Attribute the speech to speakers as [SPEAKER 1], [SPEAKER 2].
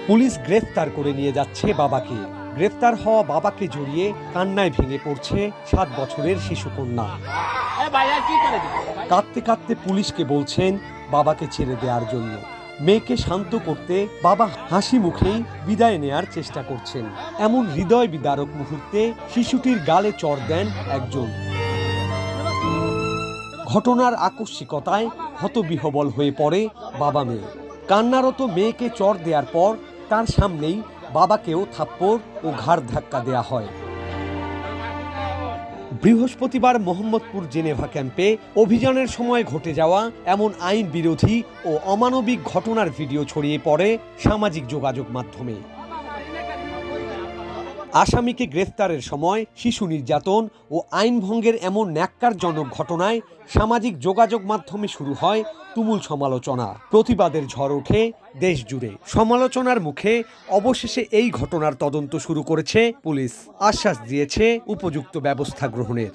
[SPEAKER 1] Police গ্রেফতার করে নিয়ে যাচ্ছে বাবাকে। গ্রেফতার হওয়া বাবাকে জড়িয়ে কান্নায় ভেঙে পড়ছে 7 বছরের শিশুকন্যা। কাঁদতে কাঁদতে পুলিশকে বলছেন বাবাকে ছেড়ে দেওয়ার জন্য। মেয়েকে শান্ত করতে বাবা হাসি মুখেই বিদায় নেয়ার চেষ্টা করছেন। এমন হৃদয় বিদারক মুহূর্তে শিশুটির গালে চড় দেন একজন। ঘটনার আকস্মিকতায় হতবিহ্বল হয়ে পড়ে বাবা মেয়ে। কান্নারত মেয়েকে চড় দেওয়ার পর তার সামনেই বাবাকেও থাপ্পড় ও ঘাড় ধাক্কা দেয়া হয়। বৃহস্পতিবার মোহাম্মদপুর জেনেভা ক্যাম্পে অভিযানের সময় ঘটে যাওয়া এমন আইন বিরোধী ও অমানবিক ঘটনার ভিডিও ছড়িয়ে পড়ে সামাজিক যোগাযোগ মাধ্যমে। আসামিকে গ্রেফতারের সময় শিশু নির্যাতন ও আইন ভঙ্গের এমন ন্যাক্কারজনক ঘটনায় সামাজিক যোগাযোগ মাধ্যমে শুরু হয় তুমুল সমালোচনা। প্রতিবাদের ঝড় ওঠে দেশ জুড়ে। সমালোচনার মুখে অবশেষে এই ঘটনার তদন্ত শুরু করেছে পুলিশ। আশ্বাস দিয়েছে উপযুক্ত ব্যবস্থা গ্রহণের।